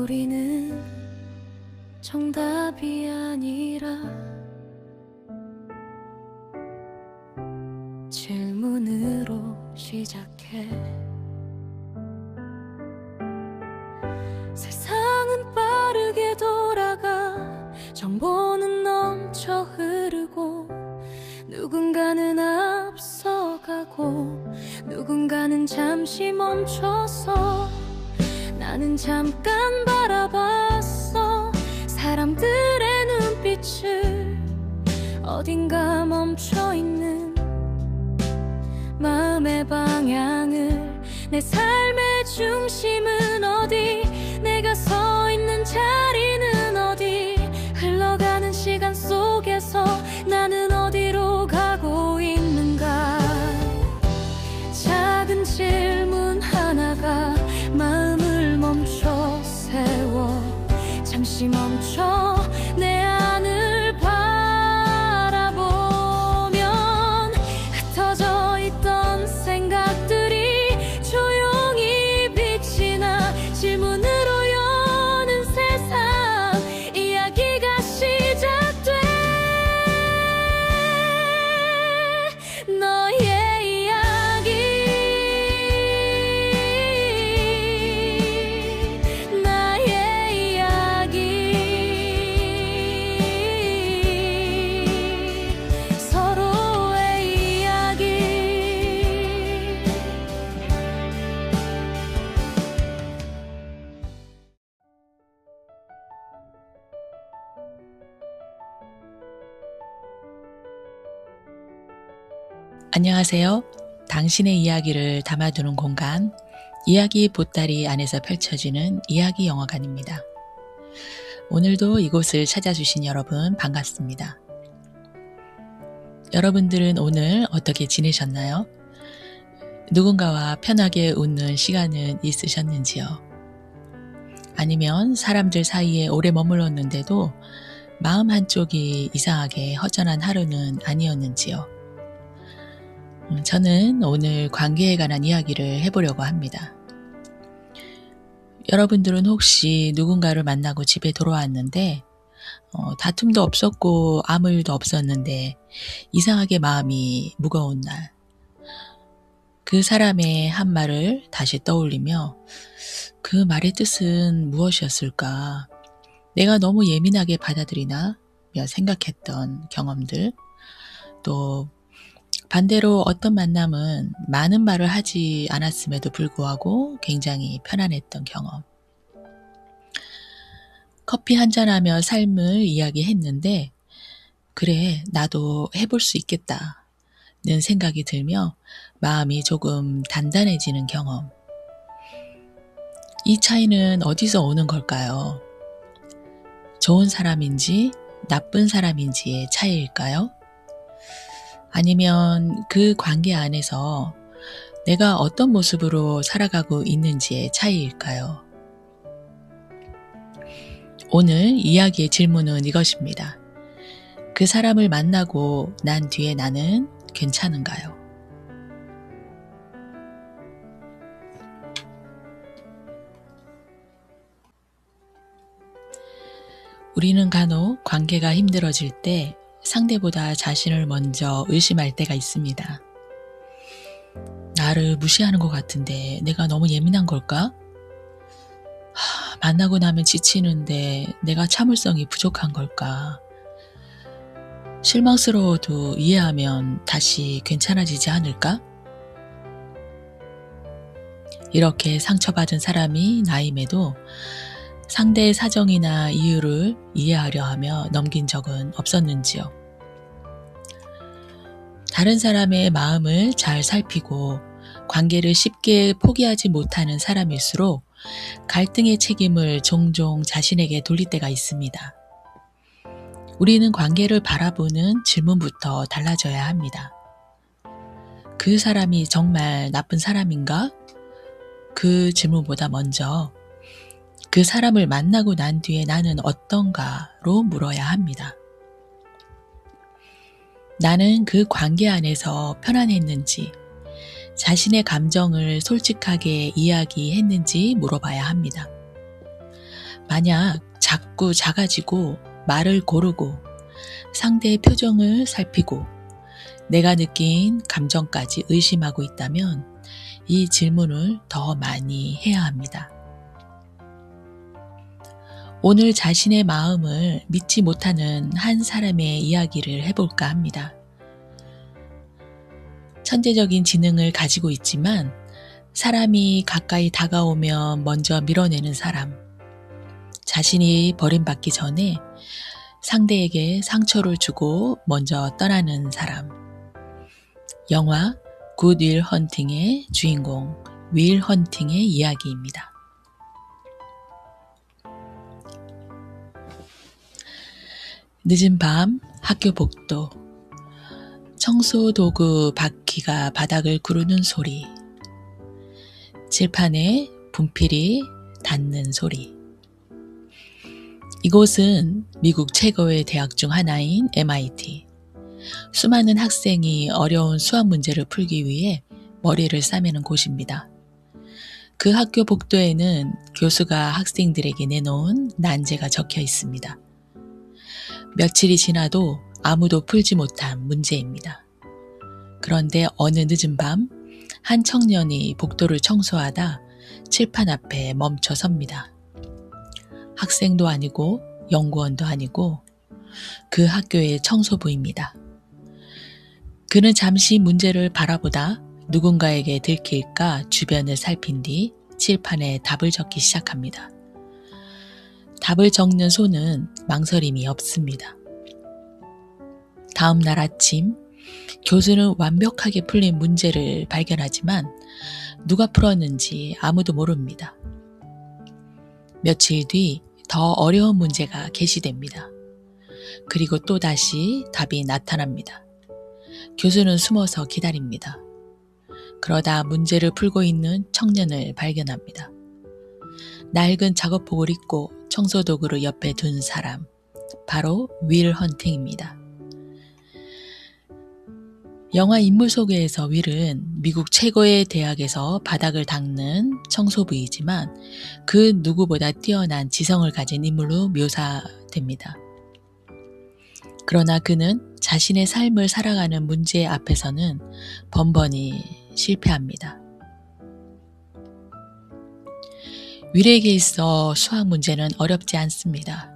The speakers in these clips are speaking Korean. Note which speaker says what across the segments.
Speaker 1: 우리는 정답이 아니라 질문으로 시작해. 세상은 빠르게 돌아가, 정보는 넘쳐 흐르고, 누군가는 앞서가고 누군가는 잠시 멈춰서, 나는 잠깐 바라봤어. 사람들의 눈빛을, 어딘가 멈춰있는 마음의 방향을. 내 삶의 중심은 어디, 내가 서 있는 자리는 어디, 흘러가는 시간 속에서 나는 어디로 가고 있는가. 작은 질문 하나가 마음을 멈춰 세워. 잠시 멈춰 내 안을 바라보면, 흩어져 있던 생각들이 조용히 빛이 나. 질문으로 여는 세상, 이야기가 시작돼. 너의 이야기, 나의 이야기, 서로의 이야기.
Speaker 2: 안녕하세요. 당신의 이야기를 담아두는 공간, 이야기 보따리 안에서 펼쳐지는 이야기 영화관입니다. 오늘도 이곳을 찾아주신 여러분 반갑습니다. 여러분들은 오늘 어떻게 지내셨나요? 누군가와 편하게 웃는 시간은 있으셨는지요? 아니면 사람들 사이에 오래 머물렀는데도 마음 한쪽이 이상하게 허전한 하루는 아니었는지요? 저는 오늘 관계에 관한 이야기를 해보려고 합니다. 여러분들은 혹시 누군가를 만나고 집에 돌아왔는데 다툼도 없었고 아무 일도 없었는데 이상하게 마음이 무거운 날, 그 사람의 한 말을 다시 떠올리며 그 말의 뜻은 무엇이었을까? 내가 너무 예민하게 받아들이나? 며 생각했던 경험들, 또 반대로 어떤 만남은 많은 말을 하지 않았음에도 불구하고 굉장히 편안했던 경험. 커피 한잔하며 삶을 이야기했는데, 그래, 나도 해볼 수 있겠다는 생각이 들며 마음이 조금 단단해지는 경험. 이 차이는 어디서 오는 걸까요? 좋은 사람인지 나쁜 사람인지의 차이일까요? 아니면 그 관계 안에서 내가 어떤 모습으로 살아가고 있는지의 차이일까요? 오늘 이야기의 질문은 이것입니다. 그 사람을 만나고 난 뒤에 나는 괜찮은가요? 우리는 간혹 관계가 힘들어질 때 상대보다 자신을 먼저 의심할 때가 있습니다. 나를 무시하는 것 같은데 내가 너무 예민한 걸까? 만나고 나면 지치는데 내가 참을성이 부족한 걸까? 실망스러워도 이해하면 다시 괜찮아지지 않을까? 이렇게 상처받은 사람이 나임에도 상대의 사정이나 이유를 이해하려 하며 넘긴 적은 없었는지요? 다른 사람의 마음을 잘 살피고 관계를 쉽게 포기하지 못하는 사람일수록 갈등의 책임을 종종 자신에게 돌릴 때가 있습니다. 우리는 관계를 바라보는 질문부터 달라져야 합니다. 그 사람이 정말 나쁜 사람인가? 그 질문보다 먼저 그 사람을 만나고 난 뒤에 나는 어떤가로 물어야 합니다. 나는 그 관계 안에서 편안했는지, 자신의 감정을 솔직하게 이야기했는지 물어봐야 합니다. 만약 자꾸 작아지고 말을 고르고 상대의 표정을 살피고 내가 느낀 감정까지 의심하고 있다면 이 질문을 더 많이 해야 합니다. 오늘 자신의 마음을 믿지 못하는 한 사람의 이야기를 해볼까 합니다. 천재적인 지능을 가지고 있지만 사람이 가까이 다가오면 먼저 밀어내는 사람, 자신이 버림받기 전에 상대에게 상처를 주고 먼저 떠나는 사람. 영화 굿 윌 헌팅의 주인공 윌 헌팅의 이야기입니다. 늦은 밤 학교 복도, 청소 도구 바퀴가 바닥을 구르는 소리, 칠판에 분필이 닿는 소리. 이곳은 미국 최고의 대학 중 하나인 MIT. 수많은 학생이 어려운 수학 문제를 풀기 위해 머리를 싸매는 곳입니다. 그 학교 복도에는 교수가 학생들에게 내놓은 난제가 적혀 있습니다. 며칠이 지나도 아무도 풀지 못한 문제입니다. 그런데 어느 늦은 밤, 한 청년이 복도를 청소하다 칠판 앞에 멈춰 섭니다. 학생도 아니고 연구원도 아니고 그 학교의 청소부입니다. 그는 잠시 문제를 바라보다 누군가에게 들킬까 주변을 살핀 뒤 칠판에 답을 적기 시작합니다. 답을 적는 손은 망설임이 없습니다. 다음 날 아침, 교수는 완벽하게 풀린 문제를 발견하지만 누가 풀었는지 아무도 모릅니다. 며칠 뒤 더 어려운 문제가 게시됩니다. 그리고 또다시 답이 나타납니다. 교수는 숨어서 기다립니다. 그러다 문제를 풀고 있는 청년을 발견합니다. 낡은 작업복을 입고 청소도구를 옆에 둔 사람, 바로 윌 헌팅입니다. 영화 인물 소개에서 윌은 미국 최고의 대학에서 바닥을 닦는 청소부이지만 그 누구보다 뛰어난 지성을 가진 인물로 묘사됩니다. 그러나 그는 자신의 삶을 살아가는 문제 앞에서는 번번이 실패합니다. 윌에게 있어 수학 문제는 어렵지 않습니다.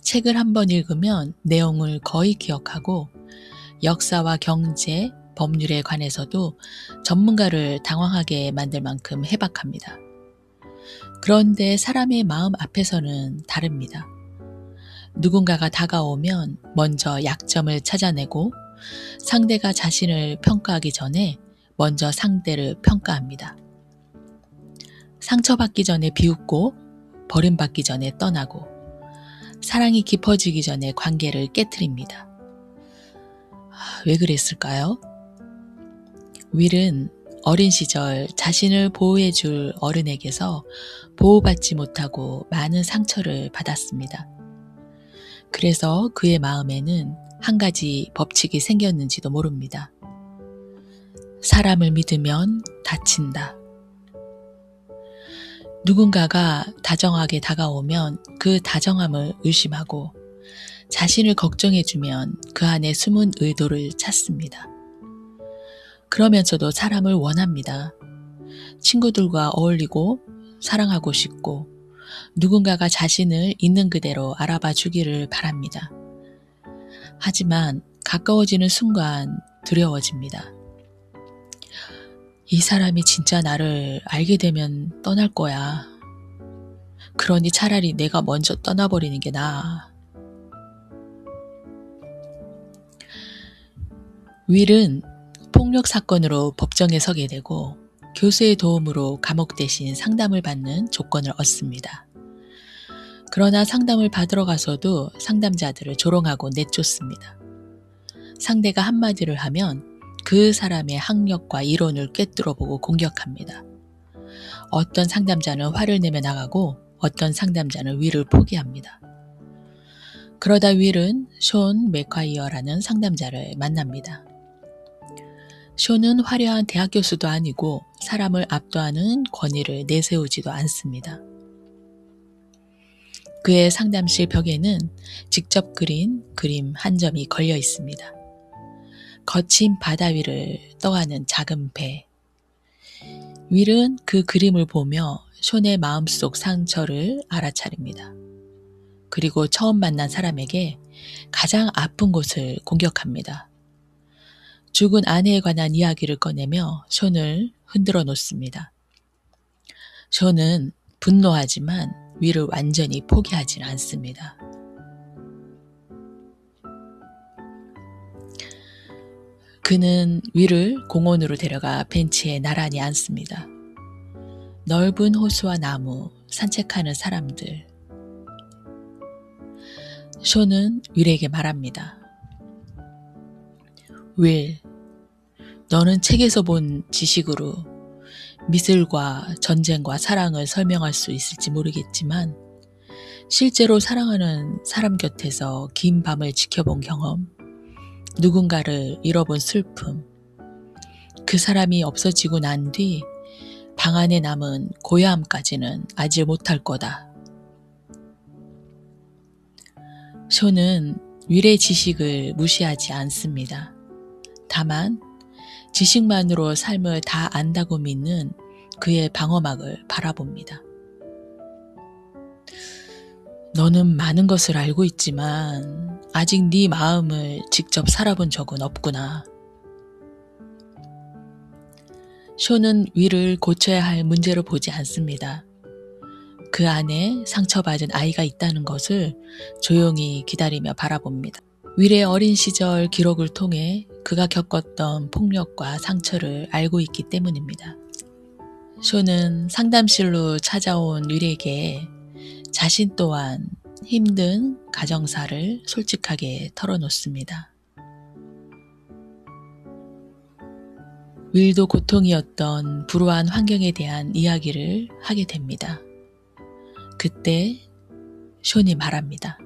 Speaker 2: 책을 한번 읽으면 내용을 거의 기억하고 역사와 경제, 법률에 관해서도 전문가를 당황하게 만들 만큼 해박합니다. 그런데 사람의 마음 앞에서는 다릅니다. 누군가가 다가오면 먼저 약점을 찾아내고 상대가 자신을 평가하기 전에 먼저 상대를 평가합니다. 상처받기 전에 비웃고 버림받기 전에 떠나고 사랑이 깊어지기 전에 관계를 깨트립니다. 왜 그랬을까요? 윌은 어린 시절 자신을 보호해줄 어른에게서 보호받지 못하고 많은 상처를 받았습니다. 그래서 그의 마음에는 한 가지 법칙이 생겼는지도 모릅니다. 사람을 믿으면 다친다. 누군가가 다정하게 다가오면 그 다정함을 의심하고 자신을 걱정해주면 그 안에 숨은 의도를 찾습니다. 그러면서도 사람을 원합니다. 친구들과 어울리고 사랑하고 싶고 누군가가 자신을 있는 그대로 알아봐 주기를 바랍니다. 하지만 가까워지는 순간 두려워집니다. 이 사람이 진짜 나를 알게 되면 떠날 거야. 그러니 차라리 내가 먼저 떠나버리는 게 나아. 윌은 폭력 사건으로 법정에 서게 되고 교수의 도움으로 감옥 대신 상담을 받는 조건을 얻습니다. 그러나 상담을 받으러 가서도 상담자들을 조롱하고 내쫓습니다. 상대가 한마디를 하면 그 사람의 학력과 이론을 꿰뚫어보고 공격합니다. 어떤 상담자는 화를 내며 나가고 어떤 상담자는 윌을 포기합니다. 그러다 윌은 숀 맥콰이어라는 상담자를 만납니다. 숀은 화려한 대학 교수도 아니고 사람을 압도하는 권위를 내세우지도 않습니다. 그의 상담실 벽에는 직접 그린 그림 한 점이 걸려 있습니다. 거친 바다 위를 떠가는 작은 배. 윌은 그 그림을 보며 숀의 마음속 상처를 알아차립니다. 그리고 처음 만난 사람에게 가장 아픈 곳을 공격합니다. 죽은 아내에 관한 이야기를 꺼내며 숀을 흔들어 놓습니다. 숀은 분노하지만 윌을 완전히 포기하진 않습니다. 그는 윌을 공원으로 데려가 벤치에 나란히 앉습니다. 넓은 호수와 나무, 산책하는 사람들. 숀은 윌에게 말합니다. 윌, 너는 책에서 본 지식으로 미술과 전쟁과 사랑을 설명할 수 있을지 모르겠지만 실제로 사랑하는 사람 곁에서 긴 밤을 지켜본 경험, 누군가를 잃어본 슬픔, 그 사람이 없어지고 난 뒤 방 안에 남은 고요함까지는 알지 못할 거다. 숀은 윌의 지식을 무시하지 않습니다. 다만 지식만으로 삶을 다 안다고 믿는 그의 방어막을 바라봅니다. 너는 많은 것을 알고 있지만 아직 네 마음을 직접 살아본 적은 없구나. 숀은 윌을 고쳐야 할 문제로 보지 않습니다. 그 안에 상처받은 아이가 있다는 것을 조용히 기다리며 바라봅니다. 윌의 어린 시절 기록을 통해 그가 겪었던 폭력과 상처를 알고 있기 때문입니다. 숀은 상담실로 찾아온 윌에게 자신 또한 힘든 가정사를 솔직하게 털어놓습니다. 윌도 고통이었던 불우한 환경에 대한 이야기를 하게 됩니다. 그때 숀이 말합니다.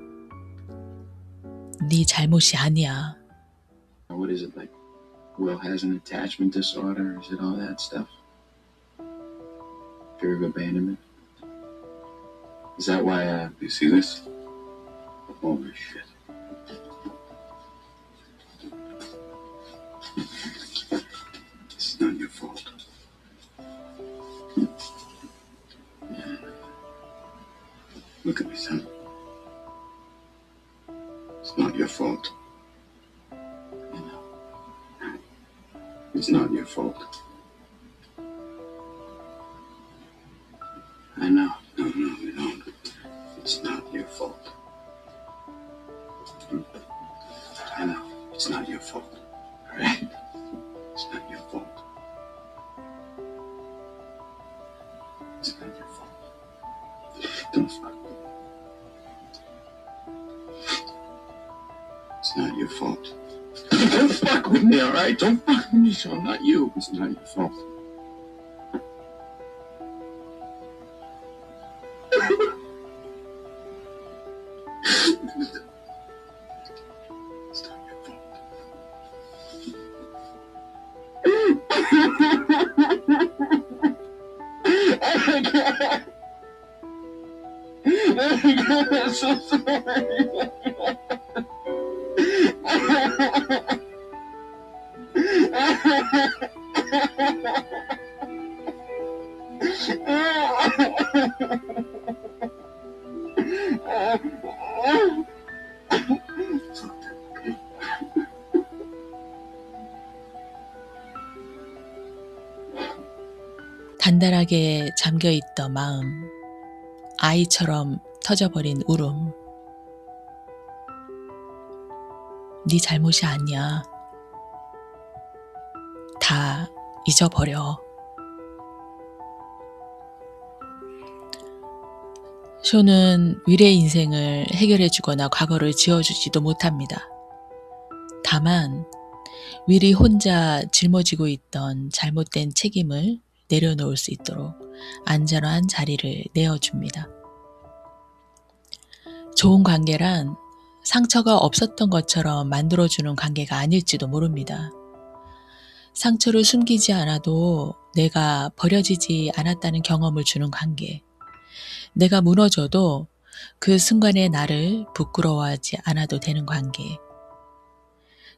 Speaker 2: 네 잘못이 아니야.
Speaker 3: What is it like? Will has an attachment disorder? Is it all that stuff? Fear of abandonment? Is that why you see this? Holy shit. It's not your fault. Look at me, son. It's not your fault. It's not your fault. I know. No. It's not your fault. I know. It's not your fault. All right? It's not your fault. It's not your fault. Don't fuck with me. It's not your fault. Don't fuck with me, all right? Don't fuck with me, Sean. Not you. It's not your fault. It's not your fault. Oh my God. Oh my God, I'm so sorry.
Speaker 2: 단단하게 잠겨있던 마음, 아이처럼 터져버린 울음. 네 잘못이 아니야. 다 잊어버려. 숀은 윌의 인생을 해결해주거나 과거를 지워주지도 못합니다. 다만 윌이 혼자 짊어지고 있던 잘못된 책임을 내려놓을 수 있도록 안전한 자리를 내어줍니다. 좋은 관계란 상처가 없었던 것처럼 만들어주는 관계가 아닐지도 모릅니다. 상처를 숨기지 않아도 내가 버려지지 않았다는 경험을 주는 관계. 내가 무너져도 그 순간의 나를 부끄러워하지 않아도 되는 관계.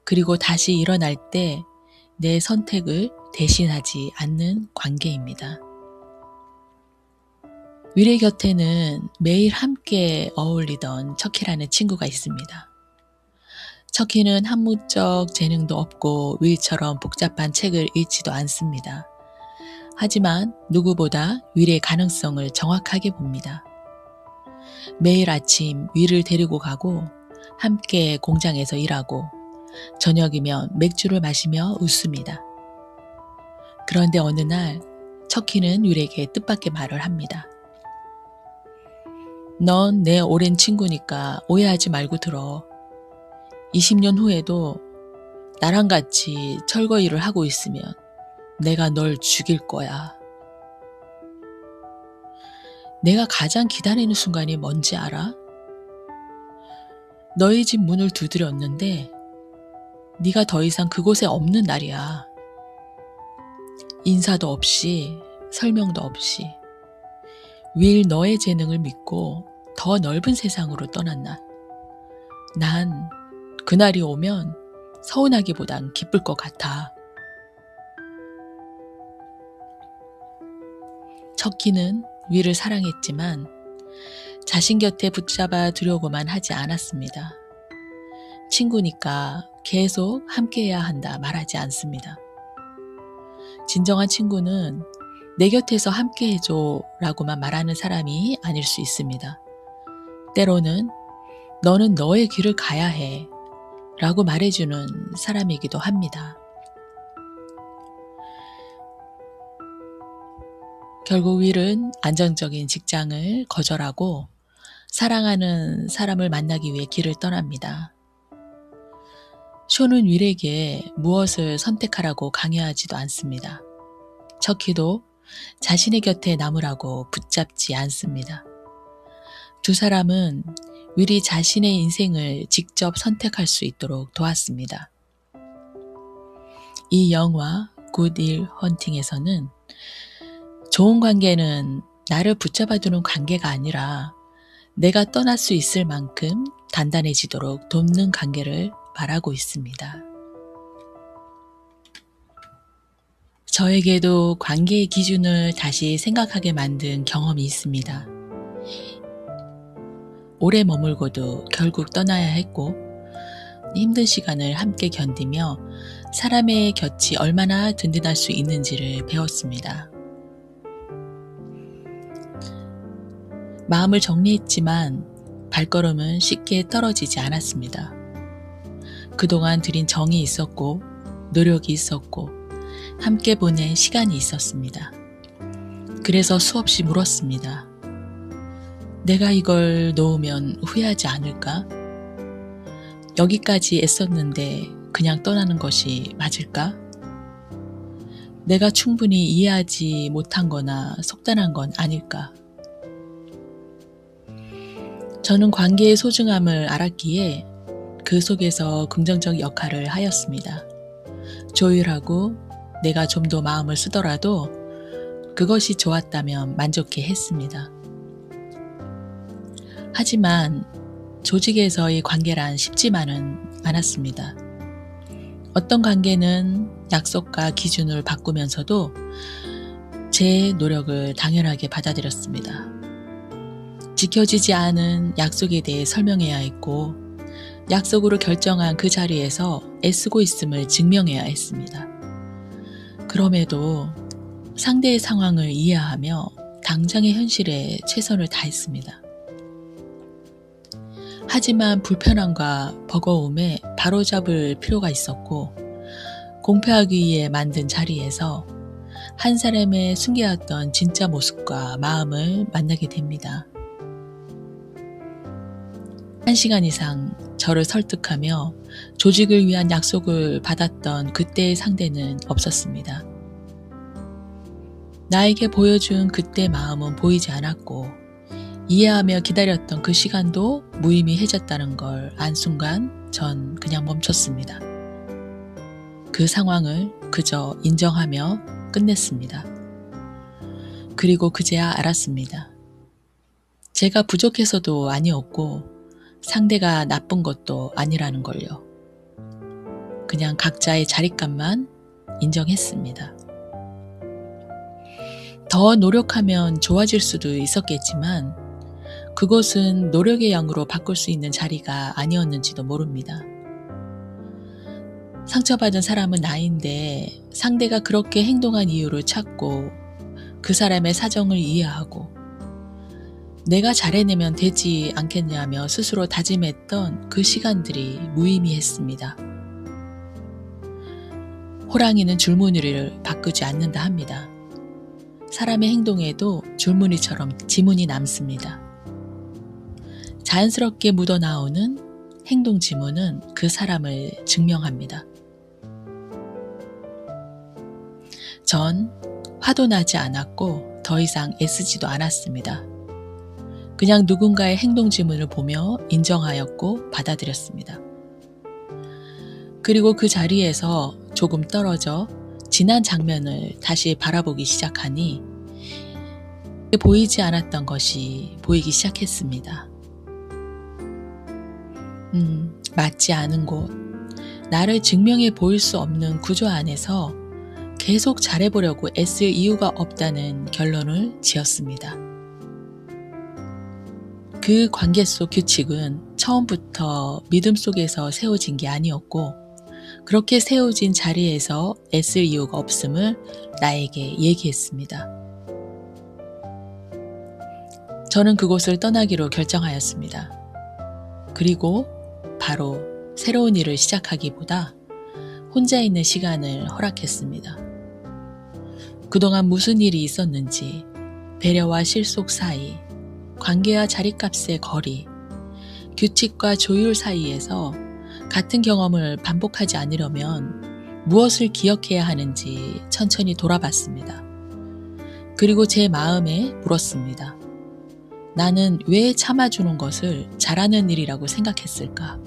Speaker 2: 그리고 다시 일어날 때 내 선택을 대신하지 않는 관계입니다. 윌의 곁에는 매일 함께 어울리던 척키라는 친구가 있습니다. 척키는 한무적 재능도 없고 윌처럼 복잡한 책을 읽지도 않습니다. 하지만 누구보다 윌의 가능성을 정확하게 봅니다. 매일 아침 윌을 데리고 가고 함께 공장에서 일하고 저녁이면 맥주를 마시며 웃습니다. 그런데 어느 날 척키는 윌에게 뜻밖의 말을 합니다. 넌 내 오랜 친구니까 오해하지 말고 들어. 20년 후에도 나랑 같이 철거 일을 하고 있으면 내가 널 죽일 거야. 내가 가장 기다리는 순간이 뭔지 알아? 너희 집 문을 두드렸는데 네가 더 이상 그곳에 없는 날이야. 인사도 없이 설명도 없이 윌 너의 재능을 믿고 더 넓은 세상으로 떠난 날. 난 그날이 오면 서운하기보단 기쁠 것 같아. 척키는 윌을 사랑했지만 자신 곁에 붙잡아 두려고만 하지 않았습니다. 친구니까 계속 함께해야 한다 말하지 않습니다. 진정한 친구는 내 곁에서 함께해줘 라고만 말하는 사람이 아닐 수 있습니다. 때로는 너는 너의 길을 가야 해 라고 말해주는 사람이기도 합니다. 결국 윌은 안정적인 직장을 거절하고 사랑하는 사람을 만나기 위해 길을 떠납니다. 쇼는 윌에게 무엇을 선택하라고 강요하지도 않습니다. 척키도 자신의 곁에 남으라고 붙잡지 않습니다. 두 사람은 윌이 자신의 인생을 직접 선택할 수 있도록 도왔습니다. 이 영화 굿 윌 헌팅에서는 좋은 관계는 나를 붙잡아두는 관계가 아니라 내가 떠날 수 있을 만큼 단단해지도록 돕는 관계를 말하고 있습니다. 저에게도 관계의 기준을 다시 생각하게 만든 경험이 있습니다. 오래 머물고도 결국 떠나야 했고 힘든 시간을 함께 견디며 사람의 곁이 얼마나 든든할 수 있는지를 배웠습니다. 마음을 정리했지만 발걸음은 쉽게 떨어지지 않았습니다. 그동안 들인 정이 있었고 노력이 있었고 함께 보낸 시간이 있었습니다. 그래서 수없이 물었습니다. 내가 이걸 놓으면 후회하지 않을까? 여기까지 애썼는데 그냥 떠나는 것이 맞을까? 내가 충분히 이해하지 못한 거나 속단한 건 아닐까? 저는 관계의 소중함을 알았기에 그 속에서 긍정적 역할을 하였습니다. 조율하고 내가 좀 더 마음을 쓰더라도 그것이 좋았다면 만족해 했습니다. 하지만 조직에서의 관계란 쉽지만은 않았습니다. 어떤 관계는 약속과 기준을 바꾸면서도 제 노력을 당연하게 받아들였습니다. 지켜지지 않은 약속에 대해 설명해야 했고 약속으로 결정한 그 자리에서 애쓰고 있음을 증명해야 했습니다. 그럼에도 상대의 상황을 이해하며 당장의 현실에 최선을 다했습니다. 하지만 불편함과 버거움에 바로잡을 필요가 있었고 공표하기 위해 만든 자리에서 한 사람의 숨겨왔던 진짜 모습과 마음을 만나게 됩니다. 1시간 이상 저를 설득하며 조직을 위한 약속을 받았던 그때의 상대는 없었습니다. 나에게 보여준 그때 마음은 보이지 않았고 이해하며 기다렸던 그 시간도 무의미해졌다는 걸 안 순간 전 그냥 멈췄습니다. 그 상황을 그저 인정하며 끝냈습니다. 그리고 그제야 알았습니다. 제가 부족해서도 아니었고 상대가 나쁜 것도 아니라는 걸요. 그냥 각자의 자리값만 인정했습니다. 더 노력하면 좋아질 수도 있었겠지만 그것은 노력의 양으로 바꿀 수 있는 자리가 아니었는지도 모릅니다. 상처받은 사람은 나인데 상대가 그렇게 행동한 이유를 찾고 그 사람의 사정을 이해하고 내가 잘해내면 되지 않겠냐며 스스로 다짐했던 그 시간들이 무의미했습니다. 호랑이는 줄무늬를 바꾸지 않는다 합니다. 사람의 행동에도 줄무늬처럼 지문이 남습니다. 자연스럽게 묻어나오는 행동 지문은 그 사람을 증명합니다. 전 화도 나지 않았고 더 이상 애쓰지도 않았습니다. 그냥 누군가의 행동 지문을 보며 인정하였고 받아들였습니다. 그리고 그 자리에서 조금 떨어져 지난 장면을 다시 바라보기 시작하니 보이지 않았던 것이 보이기 시작했습니다. 맞지 않은 곳, 나를 증명해 보일 수 없는 구조 안에서 계속 잘해보려고 애쓸 이유가 없다는 결론을 지었습니다. 그 관계 속 규칙은 처음부터 믿음 속에서 세워진 게 아니었고 그렇게 세워진 자리에서 애쓸 이유가 없음을 나에게 얘기했습니다. 저는 그곳을 떠나기로 결정하였습니다. 그리고 바로 새로운 일을 시작하기보다 혼자 있는 시간을 허락했습니다. 그동안 무슨 일이 있었는지, 배려와 실속 사이, 관계와 자리값의 거리, 규칙과 조율 사이에서 같은 경험을 반복하지 않으려면 무엇을 기억해야 하는지 천천히 돌아봤습니다. 그리고 제 마음에 물었습니다. 나는 왜 참아주는 것을 잘하는 일이라고 생각했을까?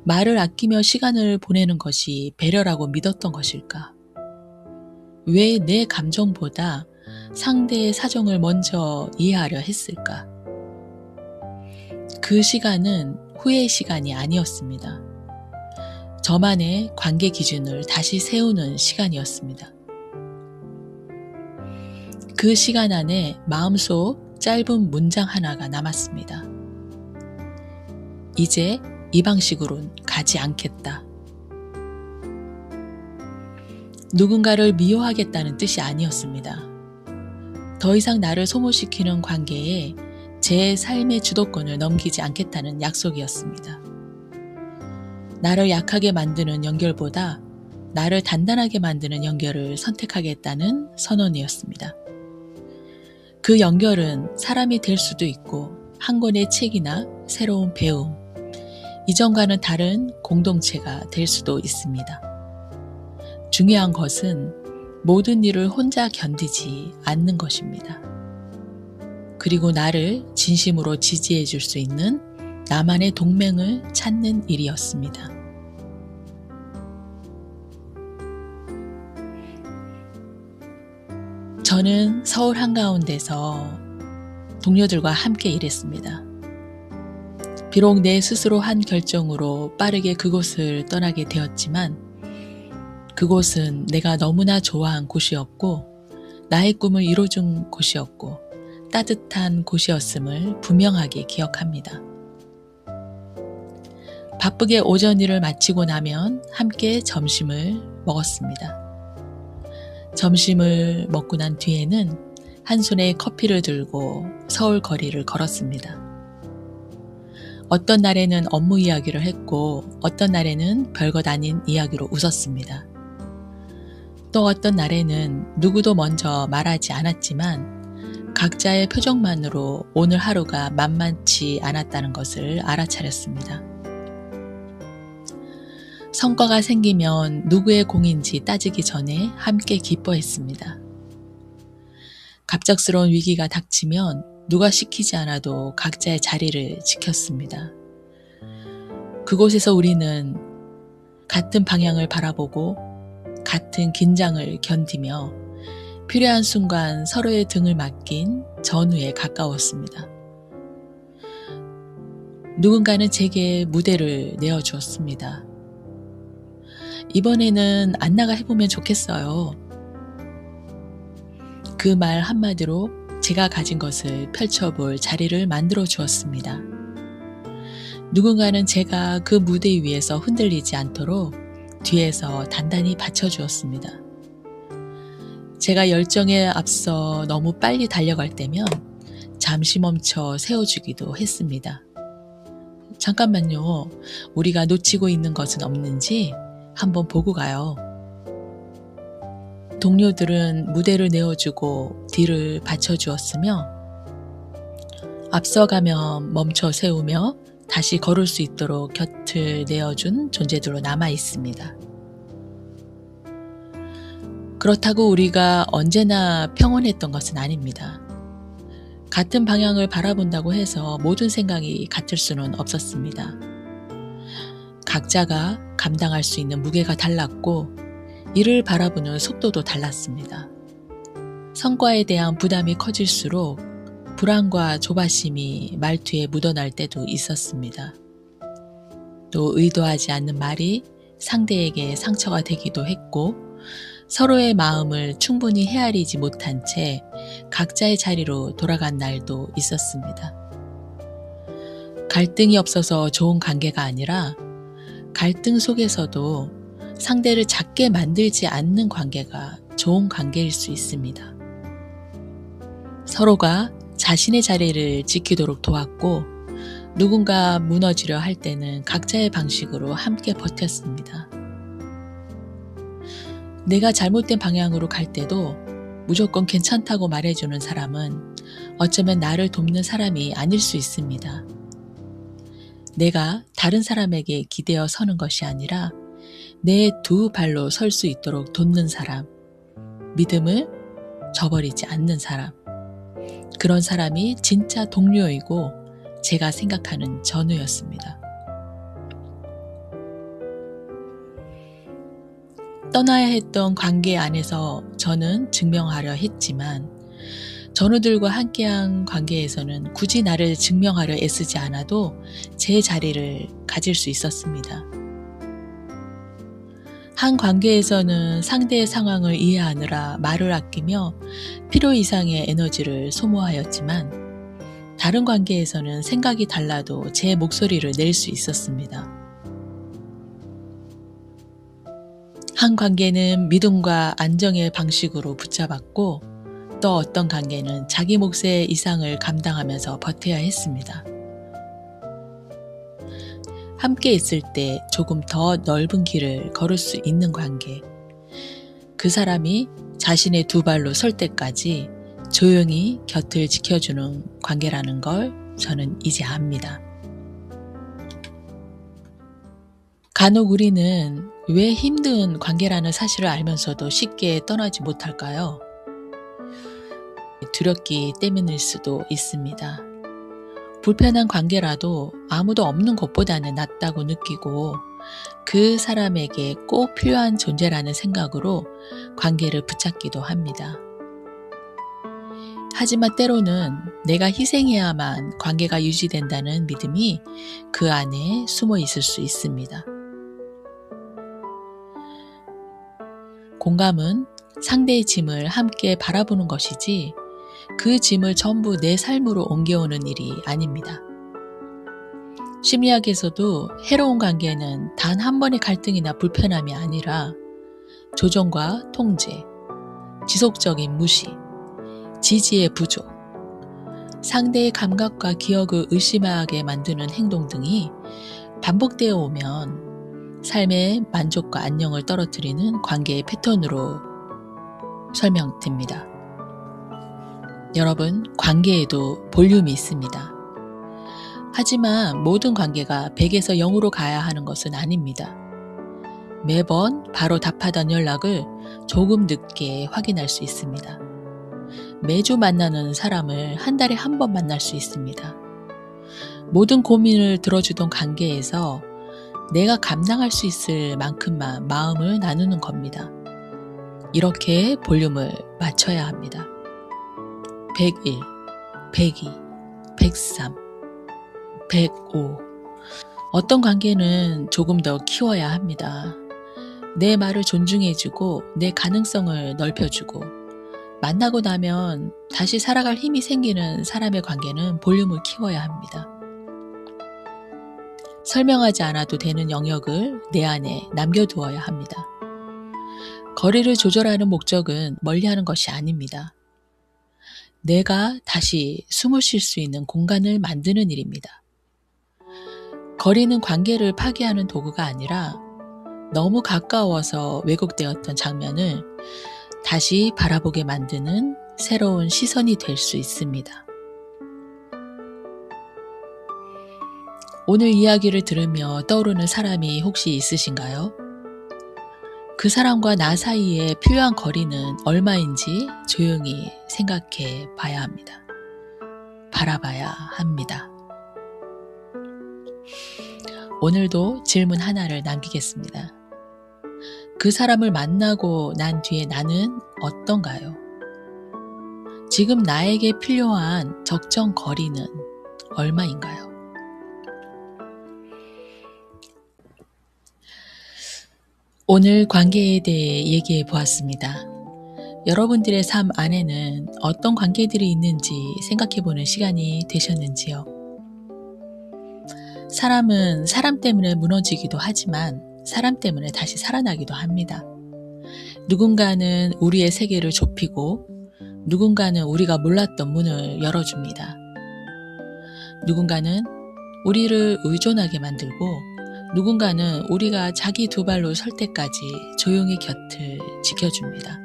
Speaker 2: 말을 아끼며 시간을 보내는 것이 배려라고 믿었던 것일까? 왜 내 감정보다 상대의 사정을 먼저 이해하려 했을까? 그 시간은 후회의 시간이 아니었습니다. 저만의 관계 기준을 다시 세우는 시간이었습니다. 그 시간 안에 마음속 짧은 문장 하나가 남았습니다. 이제 이 방식으론 가지 않겠다. 누군가를 미워하겠다는 뜻이 아니었습니다. 더 이상 나를 소모시키는 관계에 제 삶의 주도권을 넘기지 않겠다는 약속이었습니다. 나를 약하게 만드는 연결보다 나를 단단하게 만드는 연결을 선택하겠다는 선언이었습니다. 그 연결은 사람이 될 수도 있고 한 권의 책이나 새로운 배움, 이전과는 다른 공동체가 될 수도 있습니다. 중요한 것은 모든 일을 혼자 견디지 않는 것입니다. 그리고 나를 진심으로 지지해 줄 수 있는 나만의 동맹을 찾는 일이었습니다. 저는 서울 한가운데서 동료들과 함께 일했습니다. 비록 내 스스로 한 결정으로 빠르게 그곳을 떠나게 되었지만 그곳은 내가 너무나 좋아한 곳이었고 나의 꿈을 이뤄준 곳이었고 따뜻한 곳이었음을 분명하게 기억합니다. 바쁘게 오전 일을 마치고 나면 함께 점심을 먹었습니다. 점심을 먹고 난 뒤에는 한 손에 커피를 들고 서울 거리를 걸었습니다. 어떤 날에는 업무 이야기를 했고 어떤 날에는 별것 아닌 이야기로 웃었습니다. 또 어떤 날에는 누구도 먼저 말하지 않았지만 각자의 표정만으로 오늘 하루가 만만치 않았다는 것을 알아차렸습니다. 성과가 생기면 누구의 공인지 따지기 전에 함께 기뻐했습니다. 갑작스러운 위기가 닥치면 누가 시키지 않아도 각자의 자리를 지켰습니다. 그곳에서 우리는 같은 방향을 바라보고 같은 긴장을 견디며 필요한 순간 서로의 등을 맡긴 전우에 가까웠습니다. 누군가는 제게 무대를 내어주었습니다. 이번에는 안 나가 해보면 좋겠어요. 그 말 한마디로 제가 가진 것을 펼쳐볼 자리를 만들어 주었습니다. 누군가는 제가 그 무대 위에서 흔들리지 않도록 뒤에서 단단히 받쳐주었습니다. 제가 열정에 앞서 너무 빨리 달려갈 때면 잠시 멈춰 세워주기도 했습니다. 잠깐만요. 우리가 놓치고 있는 것은 없는지 한번 보고 가요. 동료들은 무대를 내어주고 뒤를 받쳐주었으며 앞서가면 멈춰 세우며 다시 걸을 수 있도록 곁을 내어준 존재들로 남아 있습니다. 그렇다고 우리가 언제나 평온했던 것은 아닙니다. 같은 방향을 바라본다고 해서 모든 생각이 같을 수는 없었습니다. 각자가 감당할 수 있는 무게가 달랐고 이를 바라보는 속도도 달랐습니다. 성과에 대한 부담이 커질수록 불안과 조바심이 말투에 묻어날 때도 있었습니다. 또 의도하지 않는 말이 상대에게 상처가 되기도 했고 서로의 마음을 충분히 헤아리지 못한 채 각자의 자리로 돌아간 날도 있었습니다. 갈등이 없어서 좋은 관계가 아니라 갈등 속에서도 상대를 작게 만들지 않는 관계가 좋은 관계일 수 있습니다. 서로가 자신의 자리를 지키도록 도왔고 누군가 무너지려 할 때는 각자의 방식으로 함께 버텼습니다. 내가 잘못된 방향으로 갈 때도 무조건 괜찮다고 말해주는 사람은 어쩌면 나를 돕는 사람이 아닐 수 있습니다. 내가 다른 사람에게 기대어 서는 것이 아니라 내 두 발로 설 수 있도록 돕는 사람, 믿음을 저버리지 않는 사람, 그런 사람이 진짜 동료이고 제가 생각하는 전우였습니다. 떠나야 했던 관계 안에서 저는 증명하려 했지만 전우들과 함께한 관계에서는 굳이 나를 증명하려 애쓰지 않아도 제 자리를 가질 수 있었습니다. 한 관계에서는 상대의 상황을 이해하느라 말을 아끼며 필요 이상의 에너지를 소모하였지만 다른 관계에서는 생각이 달라도 제 목소리를 낼 수 있었습니다. 한 관계는 믿음과 안정의 방식으로 붙잡았고 또 어떤 관계는 자기 몫의 이상을 감당하면서 버텨야 했습니다. 함께 있을 때 조금 더 넓은 길을 걸을 수 있는 관계, 그 사람이 자신의 두 발로 설 때까지 조용히 곁을 지켜주는 관계라는 걸 저는 이제 압니다. 간혹 우리는 왜 힘든 관계라는 사실을 알면서도 쉽게 떠나지 못할까요? 두렵기 때문일 수도 있습니다. 불편한 관계라도 아무도 없는 것보다는 낫다고 느끼고 그 사람에게 꼭 필요한 존재라는 생각으로 관계를 붙잡기도 합니다. 하지만 때로는 내가 희생해야만 관계가 유지된다는 믿음이 그 안에 숨어 있을 수 있습니다. 공감은 상대의 짐을 함께 바라보는 것이지 그 짐을 전부 내 삶으로 옮겨오는 일이 아닙니다. 심리학에서도 해로운 관계는 단 한 번의 갈등이나 불편함이 아니라 조종과 통제, 지속적인 무시, 지지의 부족, 상대의 감각과 기억을 의심하게 만드는 행동 등이 반복되어 오면 삶의 만족과 안녕을 떨어뜨리는 관계의 패턴으로 설명됩니다. 여러분, 관계에도 볼륨이 있습니다. 하지만 모든 관계가 100에서 0으로 가야 하는 것은 아닙니다. 매번 바로 답하던 연락을 조금 늦게 확인할 수 있습니다. 매주 만나는 사람을 한 달에 한 번 만날 수 있습니다. 모든 고민을 들어주던 관계에서 내가 감당할 수 있을 만큼만 마음을 나누는 겁니다. 이렇게 볼륨을 맞춰야 합니다. 101, 102, 103, 105. 어떤 관계는 조금 더 키워야 합니다. 내 말을 존중해주고 내 가능성을 넓혀주고 만나고 나면 다시 살아갈 힘이 생기는 사람의 관계는 볼륨을 키워야 합니다. 설명하지 않아도 되는 영역을 내 안에 남겨두어야 합니다. 거리를 조절하는 목적은 멀리하는 것이 아닙니다. 내가 다시 숨을 쉴 수 있는 공간을 만드는 일입니다. 거리는 관계를 파괴하는 도구가 아니라 너무 가까워서 왜곡되었던 장면을 다시 바라보게 만드는 새로운 시선이 될 수 있습니다. 오늘 이야기를 들으며 떠오르는 사람이 혹시 있으신가요? 그 사람과 나 사이에 필요한 거리는 얼마인지 조용히 생각해 봐야 합니다. 바라봐야 합니다. 오늘도 질문 하나를 남기겠습니다. 그 사람을 만나고 난 뒤에 나는 어떤가요? 지금 나에게 필요한 적정 거리는 얼마인가요? 오늘 관계에 대해 얘기해 보았습니다. 여러분들의 삶 안에는 어떤 관계들이 있는지 생각해 보는 시간이 되셨는지요? 사람은 사람 때문에 무너지기도 하지만 사람 때문에 다시 살아나기도 합니다. 누군가는 우리의 세계를 좁히고 누군가는 우리가 몰랐던 문을 열어줍니다. 누군가는 우리를 의존하게 만들고 누군가는 우리가 자기 두 발로 설 때까지 조용히 곁을 지켜줍니다.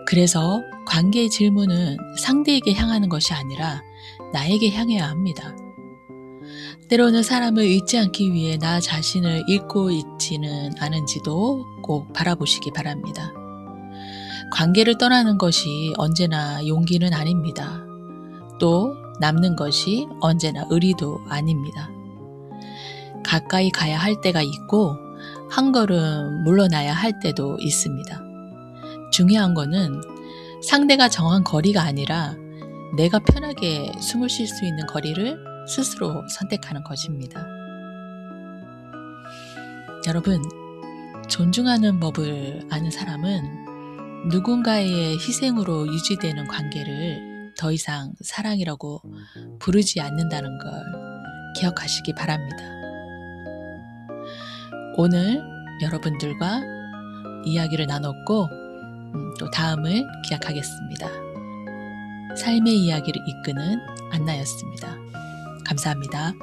Speaker 2: 그래서 관계의 질문은 상대에게 향하는 것이 아니라 나에게 향해야 합니다. 때로는 사람을 잊지 않기 위해 나 자신을 잊고 있지는 않은지도 꼭 바라보시기 바랍니다. 관계를 떠나는 것이 언제나 용기는 아닙니다. 또 남는 것이 언제나 의리도 아닙니다. 가까이 가야 할 때가 있고 한 걸음 물러나야 할 때도 있습니다. 중요한 거는 상대가 정한 거리가 아니라 내가 편하게 숨을 쉴 수 있는 거리를 스스로 선택하는 것입니다. 여러분, 존중하는 법을 아는 사람은 누군가의 희생으로 유지되는 관계를 더 이상 사랑이라고 부르지 않는다는 걸 기억하시기 바랍니다. 오늘 여러분들과 이야기를 나눴고 또 다음을 기약하겠습니다. 삶의 이야기를 이끄는 안나였습니다. 감사합니다.